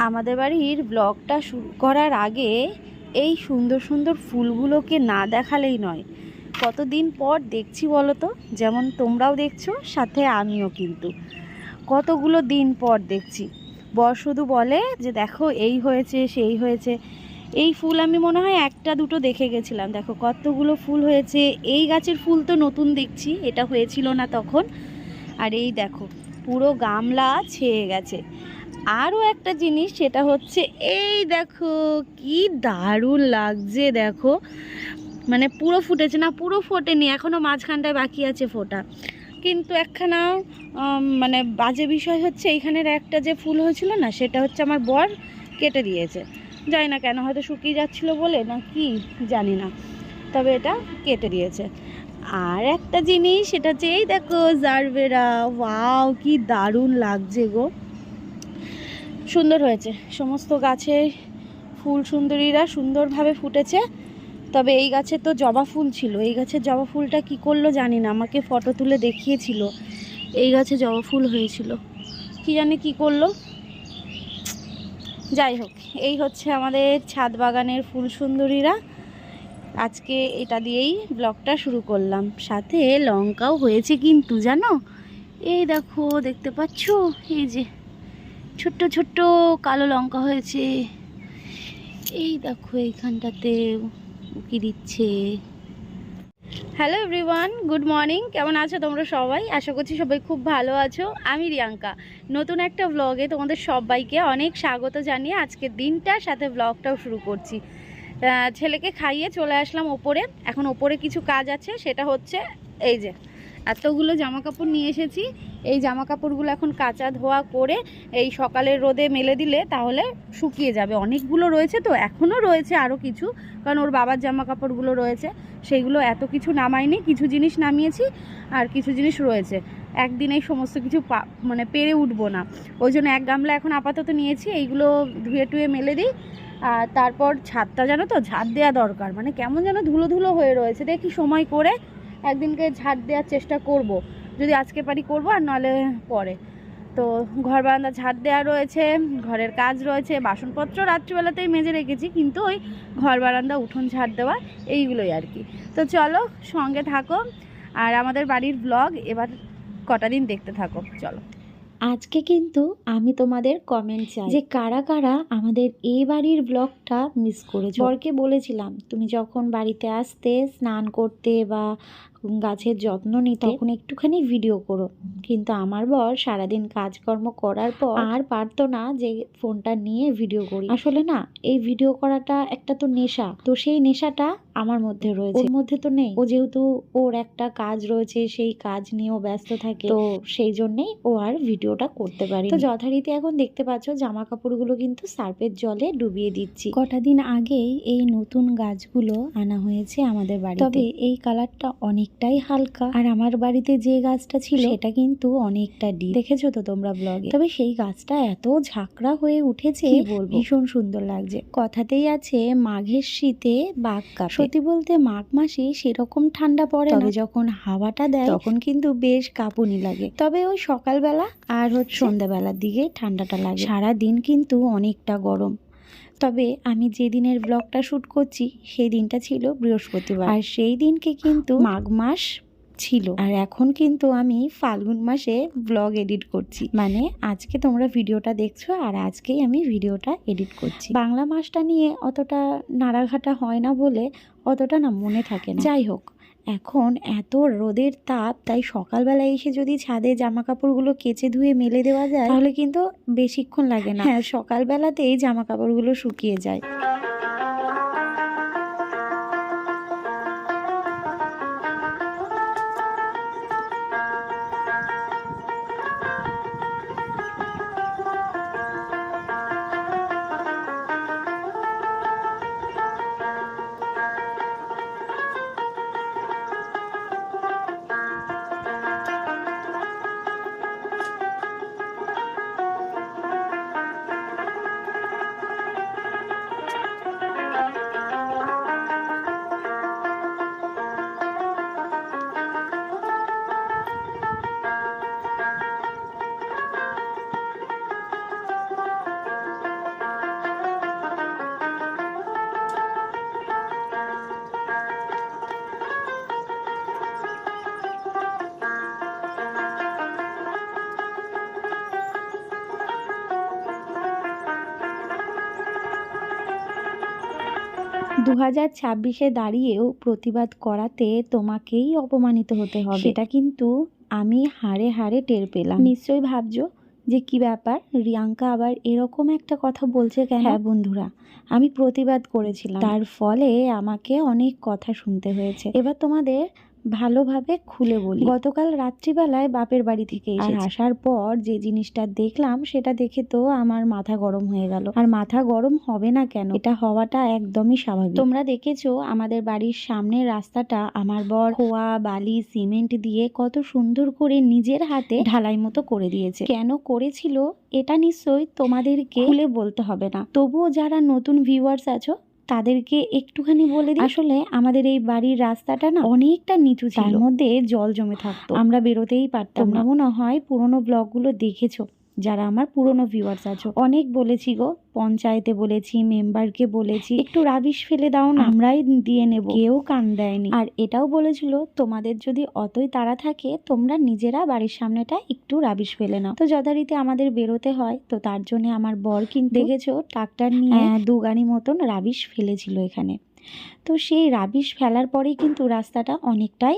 আমাদের বাড়ির ব্লগটা শুরু করার আগে এই সুন্দর সুন্দর ফুলগুলোকে না দেখালেই নয়। কতদিন পর দেখছি বলো তো, যেমন তোমরাও দেখছো, সাথে আমিও কিন্তু কতগুলো দিন পর দেখছি। বর শুধু বলে যে দেখো এই হয়েছে সেই হয়েছে। এই ফুল আমি মনে হয় একটা দুটো দেখে গেছিলাম, দেখো কতগুলো ফুল হয়েছে। এই গাছের ফুল তো নতুন দেখছি, এটা হয়েছিল না তখন। আর এই দেখো পুরো গামলা ছেয়ে গেছে। আরও একটা জিনিস, সেটা হচ্ছে এই দেখো কি দারুণ লাগছে। দেখো মানে পুরো ফুটেছে না, পুরো ফোটেনি এখনও, মাঝখানটায় বাকি আছে ফোটা। কিন্তু একখানা মানে বাজে বিষয় হচ্ছে, এইখানের একটা যে ফুল হয়েছিল না, সেটা হচ্ছে আমার বর কেটে দিয়েছে। জানি না কেন, হয়তো শুকিয়ে যাচ্ছিল বলে না কি জানি না, তবে এটা কেটে দিয়েছে। আর একটা জিনিস, সেটা হচ্ছে এই দেখো জারবেরা, ওয়াও কি দারুণ লাগছে গো, সুন্দর হয়েছে। সমস্ত গাছে ফুল সুন্দরীরা সুন্দরভাবে ফুটেছে। তবে এই গাছে তো জবা ফুল ছিল, এই গাছের জবা ফুলটা কি করলো জানি না, আমাকে ফটো তুলে দেখিয়েছিল। এই গাছে জবা ফুল হয়েছিল, কি জানি কি করলো। যাই হোক, এই হচ্ছে আমাদের ছাদ বাগানের ফুল সুন্দরীরা। আজকে এটা দিয়েই ব্লগটা শুরু করলাম। সাথে লঙ্কাও হয়েছে কিন্তু জানো, এই দেখো দেখতে পাচ্ছ, এই যে ছোট্ট ছোট্ট কালো লঙ্কা হয়েছে। এই দেখো এইখানটাতে উকি দিচ্ছে। Hello everyone, good morning. কেমন আছো তোমরা সবাই? আশা করছি সবাই খুব ভালো আছো। আমি রিয়াঙ্কা, নতুন একটা ব্লগে তোমাদের সবাইকে অনেক স্বাগত জানিয়ে আজকের দিনটার সাথে ব্লগটাও শুরু করছি। ছেলেকে খাইয়ে চলে আসলাম ওপরে। এখন ওপরে কিছু কাজ আছে, সেটা হচ্ছে এই যে এতগুলো জামা কাপড় নিয়ে এসেছি। এই জামা কাপড়গুলো এখন কাচা ধোয়া করে এই সকালের রোদে মেলে দিলে তাহলে শুকিয়ে যাবে। অনেকগুলো রয়েছে তো, এখনও রয়েছে আরও কিছু, কারণ ওর বাবার জামা কাপড়গুলো রয়েছে, সেইগুলো এত কিছু নামাইনি। কিছু জিনিস নামিয়েছি আর কিছু জিনিস রয়েছে। একদিনেই সমস্ত কিছু মানে পেরে উঠবো না, ওই জন্য এক গামলা এখন আপাতত নিয়েছি। এইগুলো ধুয়ে টুয়ে মেলে দিই। আর তারপর ছাদটা জানো তো ঝাড় দেওয়া দরকার, মানে কেমন যেন ধুলো ধুলো হয়ে রয়েছে। দেখি সময় করে একদিনকে ঝাড় দেওয়ার চেষ্টা করব, যদি আজকে পারি করব, আর নাহলে পরে। তো ঘর বারান্দা ঝাড় দেওয়া রয়েছে, ঘরের কাজ রয়েছে, বাসনপত্র রাত্রিবেলাতেই মেজে রেখেছি, কিন্তু ওই ঘর বারান্দা উঠোন ঝাড় দেওয়া এইগুলোই আর কি। তো চলো সঙ্গে থাকো, আর আমাদের বাড়ির ব্লগ এবার কটা দিন দেখতে থাকো। চলো, আজকে কিন্তু আমি তোমাদের কমেন্ট চাই যে কারা কারা আমাদের এই বাড়ির ব্লগটা মিস করেছো। বরকে বলেছিলাম তুমি যখন বাড়িতে আসতে, স্নান করতে বা গাছের যত্ন নিতে, তখন একটুখানি ভিডিও করো। কিন্তু আমার বর সারাদিন কাজকর্ম করার পর আর পারতো না যে ফোনটা নিয়ে ভিডিও করি। আসলে না, এই ভিডিও করাটা একটা তো নেশা, তো সেই নেশাটা আমার মধ্যে রয়েছে, ওর মধ্যে তো নেই। ও যেহেতু ওর একটা কাজ রয়েছে, সেই কাজ নিয়েও ব্যস্ত থাকে, তো সেই জন্যেই ও আর ভিডিওটা করতে পারি। তো যথারীতি এখন দেখতে পাচ্ছ জামা কাপড়গুলো কিন্তু সার্ফের জলে ডুবিয়ে দিচ্ছি। কটা দিন আগেই এই নতুন গাছগুলো আনা হয়েছে আমাদের বাড়িতে, তবে এই কালারটা অনেকটাই হালকা। আর আমার বাড়িতে যে গাছটা ছিল সেটা কিন্তু অনেকটা ডিপ, দেখেছো তো তোমরা ব্লগে। তবে সেই গাছটা এত ঝাঁকড়া হয়ে উঠেছে, কি বলবো, ভীষণ সুন্দর লাগছে। কথাতেই আছে মাঘের শীতে বাঘ কাঁপে। সত্যি বলতে মাঘ মাসে সেরকম ঠান্ডা পড়ে না, তবে যখন হাওয়াটা দেয় তখন কিন্তু বেশ কাঁপুনি লাগে। তবে ওই সকালবেলা আর সন্ধ্যাবেলার দিকে ঠান্ডাটা লাগে, সারা দিন কিন্তু অনেকটা গরম। তবে আমি যে দিনের ব্লগটা শ্যুট করছি সেই দিনটা ছিল বৃহস্পতিবার, আর সেই দিনকে কিন্তু মাঘ মাস ছিল। আর এখন কিন্তু আমি ফাল্গুন মাসে ব্লগ এডিট করছি, মানে আজকে তোমরা ভিডিওটা দেখছো আর আজকেই আমি ভিডিওটা এডিট করছি। বাংলা মাসটা নিয়ে অতটা নাড়াঘাটা হয় না বলে অতটা না মনে থাকে না। যাই হোক, এখন এত রোদের তাপ, তাই সকালবেলা এসে যদি ছাদে জামা কাপড়গুলো কেচে ধুয়ে মেলে দেওয়া যায় তাহলে কিন্তু বেশিক্ষণ লাগে না। হ্যাঁ, সকালবেলাতেই জামা কাপড়গুলো শুকিয়ে যায়। 2026-এ দাঁড়িয়েও প্রতিবাদ করাতে তোমাকেই অপমানিত হতে হবে, সেটা কিন্তু আমি হাড়ে হাড়ে টের পেলাম। নিশ্চয়ই ভাবছো যে কি ব্যাপার, রিয়াঙ্কা আবার এরকম একটা কথা বলছে কেন? হ্যাঁ বন্ধুরা, আমি প্রতিবাদ করেছিলাম, তার ফলে আমাকে অনেক কথা শুনতে হয়েছে। এবার তোমাদের ভালোভাবে খুলে বলি। গতকাল রাত্রিবেলায় বাপের বাড়ি থেকে আসার পর যে জিনিসটা দেখলাম, সেটা দেখে তো আমার মাথা গরম হয়ে গেল। আর মাথা গরম হবে না কেন, এটা হওয়াটা একদমই স্বাভাবিক। তোমরা দেখেছো আমাদের বাড়ির সামনের রাস্তাটা আমার বর খোয়া বালি সিমেন্ট দিয়ে কত সুন্দর করে নিজের হাতে ঢালাই মতো করে দিয়েছে। কেন করেছিল এটা নিশ্চয়ই তোমাদেরকে খুলে বলতে হবে না, তবুও যারা নতুন ভিউয়ার্স আছো তাদেরকে একটুখানি বলে দিই। আসলে আমাদের এই বাড়ির রাস্তাটা না অনেকটা নিচু ছিল, তার মধ্যে জল জমে থাকতো, আমরা বেরোতেই পারতাম না। মনে হয় পুরোনো ব্লগগুলো দেখেছো যারা আমার পুরনো ভিউয়ার্স আছো, অনেক বলেছি গো, পঞ্চায়েতে বলেছি, মেম্বারকে বলেছি একটু রাবিশ ফেলে দাও না, আমরাই দিয়ে নেব, কেউ কান দেয়নি। আর এটাও বলেছিল তোমাদের যদি অতই তাড়া থাকে তোমরা নিজেরা বাড়ির সামনেটা একটু রাবিশ ফেলে নাও। তো যথারীতি আমাদের বেরোতে হয়, তো তার জন্য আমার বর কিন্তু দেখেছো ট্রাক্টর নিয়ে 2 গাড়ি মতন রাবিশ ফেলেছিল এখানে। তো সেই রাবিশ ফেলার পরেই কিন্তু রাস্তাটা অনেকটাই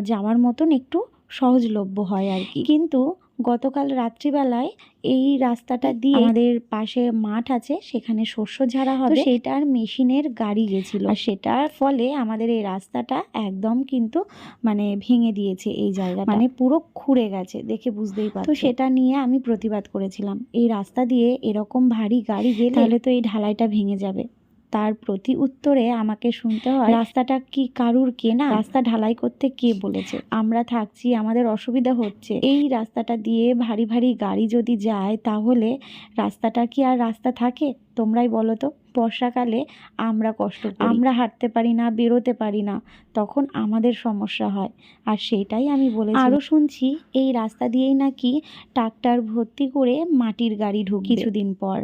যাওয়ার মতন একটু সহজলভ্য হয় আর কি। কিন্তু গতকাল রাত্রিবেলায় এই রাস্তাটা দিয়ে আমাদের পাশে মাঠ আছে, সেখানে শস্য ঝাড়া হবে, সেটার মেশিনের গাড়ি গেছিল, আর সেটার ফলে আমাদের এই রাস্তাটা একদম কিন্তু মানে ভেঙে দিয়েছে এই জায়গাটা, মানে পুরো খুঁড়ে গেছে, দেখে বুঝতেই পারছো। তো সেটা নিয়ে আমি প্রতিবাদ করেছিলাম, এই রাস্তা দিয়ে এরকম ভারী গাড়ি গেলে তাহলে তো এই ঢালাইটা ভেঙে যাবে। তার প্রতি উত্তরে আমাকে শুনতে হয় রাস্তাটা কি কারুর কেনা, রাস্তা ঢালাই করতে কে বলেছে, আমরা থাকছি আমাদের অসুবিধা হচ্ছে, এই রাস্তাটা দিয়ে ভারী ভারী গাড়ি যদি যায় তাহলে রাস্তাটা কি আর রাস্তা থাকে? তোমরাই বলো তো। বর্ষাকালে আমরা কষ্ট করি, আমরা হাঁটতে পারি না, বেরোতে পারি না, তখন আমাদের সমস্যা হয়। আর সেটাই আমি বলেছি। আরও শুনছি এই রাস্তা দিয়েই নাকি ট্রাক্টর ভর্তি করে মাটির গাড়ি ঢুকবে কিছুদিন পর,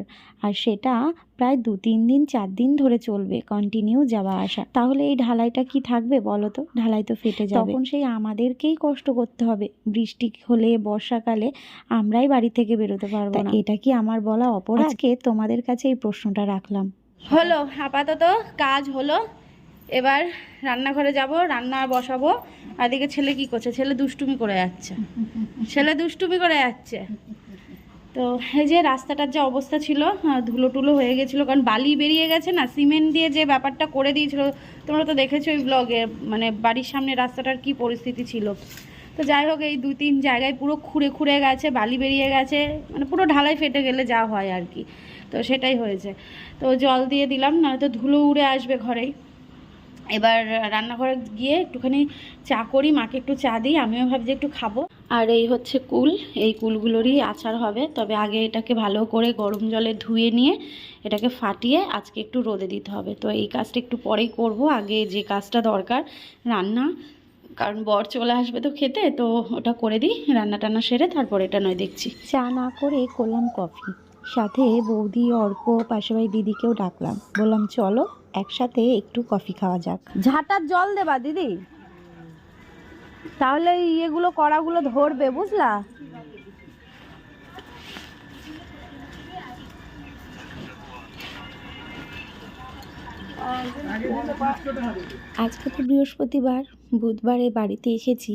আর সেটা প্রায় 2-3 দিন 4 দিন ধরে চলবে, কন্টিনিউ যাওয়া আসা। তাহলে এই ঢালাইটা কি থাকবে বলো তো? ঢালাই তো ফেটে যাবে, তখন সেই আমাদেরকেই কষ্ট করতে হবে। বৃষ্টি হলে বর্ষাকালে আমরাই বাড়ি থেকে বেরোতে পারবো না, এটা কি আমার বলা অপরাধ? আজকে তোমাদের কাছে এই প্রশ্নটা রাখলাম। হলো আপাতত কাজ হলো, এবার রান্নাঘরে যাব, রান্না বসাবো। আর এদিকে ছেলে কি করছে? ছেলে দুষ্টুমি করে যাচ্ছে, তো এই যে রাস্তাটার যে অবস্থা ছিল, ধুলো টুলো হয়ে গেছিলো, কারণ বালি বেরিয়ে গেছে না, সিমেন্ট দিয়ে যে ব্যাপারটা করে দিয়েছিল তোমরা তো দেখেছো ওই ব্লগে, মানে বাড়ির সামনে রাস্তাটার কি পরিস্থিতি ছিল। তো যাই হোক, এই 2-3 জায়গায় পুরো খুঁড়ে গেছে, বালি বেরিয়ে গেছে, মানে পুরো ঢালাই ফেটে গেলে যা হয় আর কি, তো সেটাই হয়েছে। তো জল দিয়ে দিলাম, নয়তো ধুলো উড়ে আসবে ঘরেই। এবার রান্নাঘরে গিয়ে একটুখানি চা করি, মাকে একটু চা দিই, আমিও ভাবছি একটু খাবো। আর এই হচ্ছে কুল, এই কুলগুলোরই আচার হবে, তবে আগে এটাকে ভালো করে গরম জলে ধুয়ে নিয়ে এটাকে ফাটিয়ে আজকে একটু রোদে দিতে হবে। তো এই কাজটা একটু পরেই করব, আগে যে কাজটা দরকার রান্না, কারণ বর চলে আসবে তো খেতে, তো ওটা করে দিই, রান্না টান্না সেরে তারপর এটা নয় দেখছি। চা না করে করলাম কফি, সাথে বৌদি অর্ক পাশেবাড়ি দিদিকেও ডাকলাম, বললাম চলো একসাথে একটু কফি খাওয়া যাক। ঝাঁটার জল দেবা দিদি, তাহলে ইয়েগুলো কড়াগুলো ধরবে, বুঝলা? আজকে তো বৃহস্পতিবার, বুধবারে বাড়িতে এসেছি,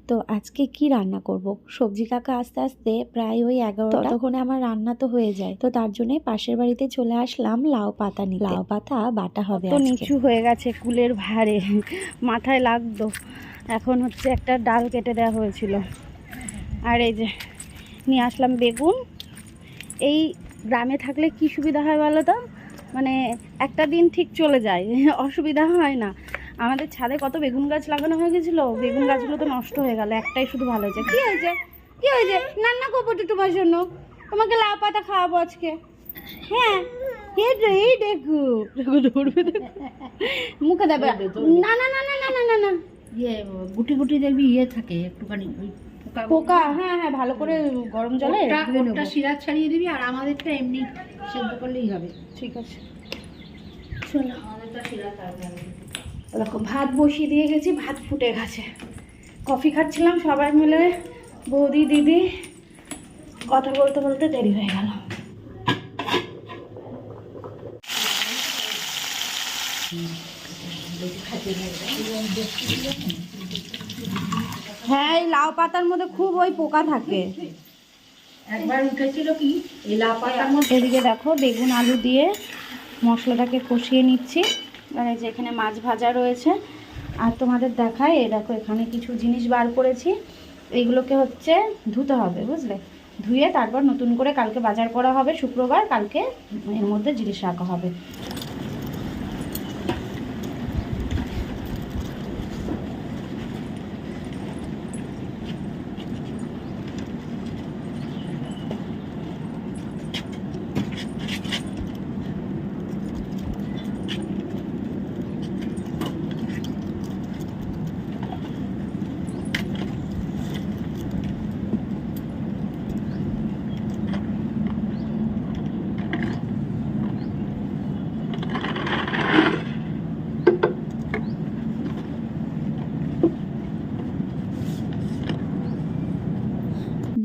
তো আজকে কি রান্না করব? সবজি কাকা আস্তে আস্তে প্রায় ওই 11টা, ততক্ষণে আমার রান্না তো হয়ে যায়, তো তার জন্য পাশের বাড়িতে চলে আসলাম লাউ পাতা নিতে। লাউ পাতা বাটা হবে। তো নিচু হয়ে গেছে কুলের ভারে, মাথায় লাগতো। এখন হচ্ছে একটা ডাল কেটে দেওয়া হয়েছিল, আর এই যে নিয়ে আসলাম বেগুন। এই গ্রামে থাকলে কি সুবিধা হয় বলো তো, মানে একটা দিন ঠিক চলে যায়, অসুবিধা হয় না। আমাদের ছাদে কত বেগুন গাছ লাগানো হয়ে গেছিলো, বেগুন গাছগুলো তো নষ্ট হয়ে গেল, একটাই শুধু ভালো হয়েছে। কি হয়েছে? রান্না করবো তো তোমার জন্য, তোমাকে লাউ পাতা খাওয়াবো আজকে। হ্যাঁ এই দেখো ধরবে, মুখে দেবে না না না না না না না না, গুটি গুটি দেখবি থাকে একটুখানি পোকা। হ্যাঁ হ্যাঁ, ভালো করে গরম জলে সিরাজ ছাড়িয়ে দিবি, আর আমাদেরটা এমনি সেদ্ধ করলেই হবে। ঠিক আছে, চলো। দেখো ভাত বসিয়ে দিয়ে গেছি, ভাত ফুটে গেছে। কফি খাচ্ছিলাম সবাই মিলে, বৌদি দিদি, কথা বলতে বলতে দেরি হয়ে গেল। হ্যাঁ, এই লাউ পাতার মধ্যে খুব ওই পোকা থাকে। একবার উঠেছিল কি এই লাউ পাতার মধ্যে। এদিকে দেখো বেগুন আলু দিয়ে মশলাটাকে কষিয়ে নিচ্ছি। মানে যেখানে মাছ ভাজা রয়েছে, আর তোমাদের দেখাই, এই দেখো এখানে কিছু জিনিস বার করেছি। এইগুলোকে হচ্ছে ধুতে হবে, বুঝলে? ধুয়ে তারপর নতুন করে কালকে বাজার করা হবে, শুক্রবার, কালকে এর মধ্যে জিনিস রাখা হবে।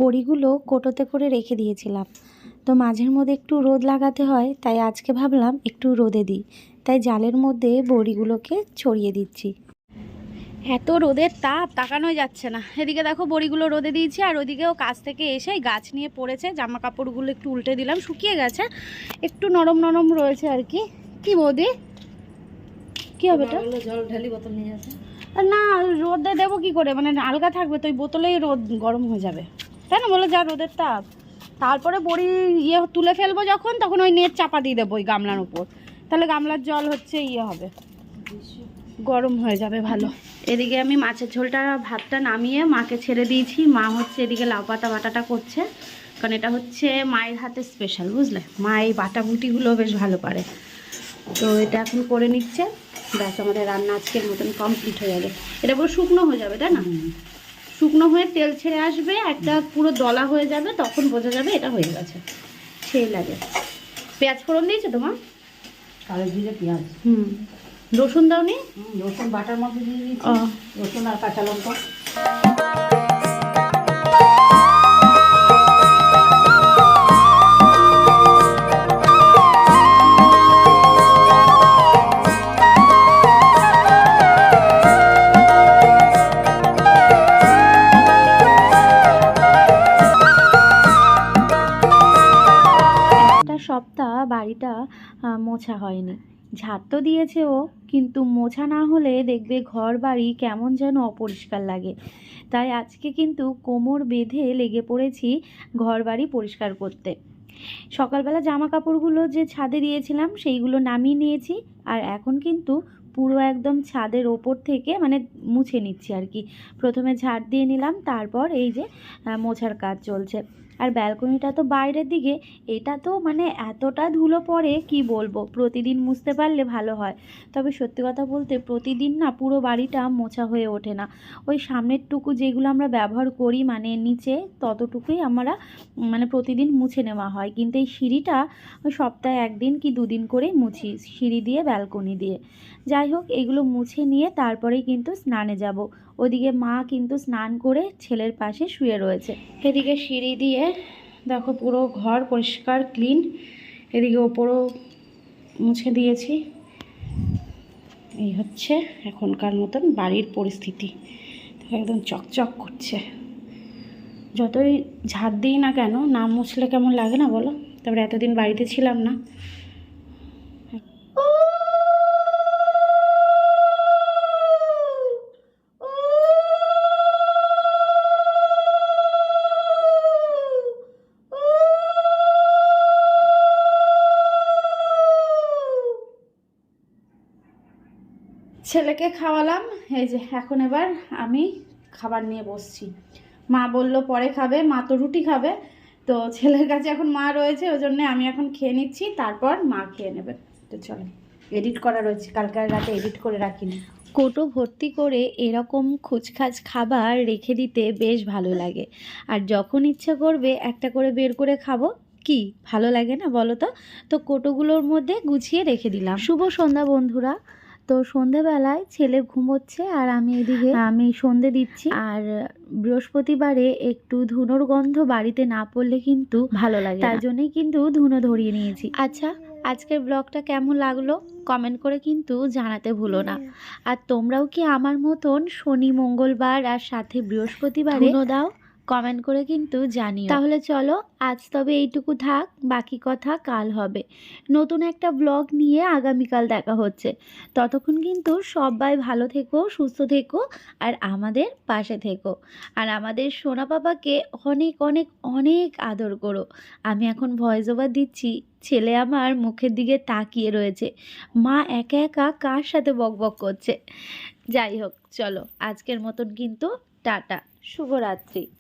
বড়িগুলো কোটোতে করে রেখে দিয়েছিলাম, তো মাঝের মধ্যে একটু রোদ লাগাতে হয়, তাই আজকে ভাবলাম একটু রোদে দিই, তাই জালের মধ্যে বড়িগুলোকে ছড়িয়ে দিচ্ছি। এত রোদের তাপ তাকানোই যাচ্ছে না। এদিকে দেখো বড়িগুলো রোদে দিয়েছি, আর ওদিকেও কাছ থেকে এসে গাছ নিয়ে পড়েছে। জামা কাপড়গুলো একটু উল্টে দিলাম, শুকিয়ে গেছে, একটু নরম নরম রয়েছে আর কি। কি বৌদি, কি হবে এটা? জল ঢালি বোতল নিয়ে আসে। না, রোদে দেবো কি করে, মানে আলগা থাকবে তো, ওই বোতলেই রোদ গরম হয়ে যাবে, তাই না বলো? যা রোদের তাপ। তারপরে বড়ি তুলে ফেলবো যখন, তখন ওই নেট চাপা দিয়ে দেবো ওই গামলার উপর, তাহলে গামলার জল হচ্ছে হবে, গরম হয়ে যাবে ভালো। এদিকে আমি মাছের ঝোলটা, ভাতটা নামিয়ে মাকে ছেড়ে দিয়েছি। মা হচ্ছে এদিকে লাউ পাতা বাটাটা করছে, কারণ এটা হচ্ছে মায়ের হাতে স্পেশাল, বুঝলে? মা এই বাটা বুটিগুলো বেশ ভালো পারে, তো এটা এখন করে নিচ্ছে। ব্যাস, আমাদের রান্না আজকের মতন কমপ্লিট হয়ে যাবে। এটা পুরো শুকনো হয়ে যাবে, তাই না? শুকনো হয়ে তেল ছেড়ে আসবে, একটা পুরো দলা হয়ে যাবে, তখন বোঝা যাবে এটা হয়ে গেছে, সেই লাগে। পেঁয়াজ ফোড়ন দিয়েছো তোমার? কালো জিরে পেঁয়াজ। রসুন দাওনি? রসুন বাটার মধ্যে দিয়ে দিয়েছি, রসুন আর কাঁচা লঙ্কা। সপ্তাহ বাড়িটা মোছা হয়নি। ঝাড় তো দিয়েছে ও, কিন্তু মোছা না হলে দেখবে ঘর বাড়ি কেমন যেন অপরিষ্কার লাগে। তাই আজকে কিন্তু কোমর বেঁধে লেগে পড়েছি ঘর বাড়ি পরিষ্কার করতে। সকালবেলা জামা কাপড়গুলো যে ছাদে দিয়েছিলাম সেইগুলো নামিয়ে নিয়েছি, আর এখন কিন্তু পুরো একদম ছাদের ওপর থেকে মানে মুছে নিচ্ছি আর কি। প্রথমে ঝাড় দিয়ে নিলাম, তারপর এই যে মোছার কাজ চলছে। আর ব্যালকনিটা তো বাইরের দিকে, এটা তো মানে এতটা ধুলো পড়ে কি বলবো, প্রতিদিন মুছতে পারলে ভালো হয়। তবে সত্যি কথা বলতে প্রতিদিন না পুরো বাড়িটা মোছা হয়ে ওঠে না। ওই সামনের টুকু যেগুলো আমরা ব্যবহার করি মানে নিচে, ততটুকুই আমরা মানে প্রতিদিন মুছে নেওয়া হয়। কিন্তু এই সিঁড়িটা ওই সপ্তাহে একদিন কি দুদিন করেই মুছি, সিঁড়ি দিয়ে ব্যালকনি দিয়ে। যাই হোক, এগুলো মুছে নিয়ে তারপরেই কিন্তু স্নানে যাব। ওদিকে মা কিন্তু স্নান করে ছেলের পাশে শুয়ে রয়েছে। এদিকে সিঁড়ি দিয়ে দেখো পুরো ঘর পরিষ্কার ক্লিন। এদিকে ওপরও মুছে দিয়েছি। এই হচ্ছে এখনকার মতন বাড়ির পরিস্থিতি, একদম চকচক করছে। যতই ঝাড় দিই না কেন, না মুছলে কেমন লাগে না বলো? তারপরে এতদিন বাড়িতে ছিলাম না। ছেলেকে খাওয়ালাম, এই যে এখন এবার আমি খাবার নিয়ে বসছি। মা বলল পরে খাবে, মা তো রুটি খাবে, তো ছেলের কাছে এখন মা রয়েছে, ওই জন্য আমি এখন খেয়ে নিচ্ছি, তারপর মা খেয়ে নেবে। তো চলো, এডিট করা রয়েছে, কালকার রাতে এডিট করে রাখিনি। কোটো ভর্তি করে এরকম খুচখাচ খাবার রেখে দিতে বেশ ভালো লাগে, আর যখন ইচ্ছে করবে একটা করে বের করে খাবো, কি ভালো লাগে না বলো তো? তো কোটোগুলোর মধ্যে গুছিয়ে রেখে দিলাম। শুভ সন্ধ্যা বন্ধুরা। তো সন্ধেবেলায় ছেলে ঘুমোচ্ছে, আর আমি এদিকে সন্ধে দিচ্ছি। আর বৃহস্পতিবারে একটু ধুনোর গন্ধ বাড়িতে না পড়লে কিন্তু ভালো লাগে, তার জন্যই কিন্তু ধুনো ধরিয়ে নিয়েছি। আচ্ছা, আজকের ব্লগটা কেমন লাগলো কমেন্ট করে কিন্তু জানাতে ভুলো না। আর তোমরাও কি আমার মতন শনি মঙ্গলবার আর সাথে বৃহস্পতিবারে ধুনো দাও? কমেন্ট করে কিন্তু জানিও। তাহলে চলো আজ তবে এইটুকু থাক, বাকি কথা কাল হবে। নতুন একটা ব্লগ নিয়ে আগামীকাল দেখা হচ্ছে। ততক্ষণ কিন্তু সবাই ভালো থেকো, সুস্থ থেকো আর আমাদের পাশে থেকো। আর আমাদের সোনা পাপাকে অনেক অনেক অনেক আদর করো। আমি এখন ভয়েস ওভার দিচ্ছি, ছেলে আমার মুখের দিকে তাকিয়ে রয়েছে, মা একা একা কার সাথে বকবক করছে। যাই হোক, চলো আজকের মতন কিন্তু টাটা, শুভরাত্রি।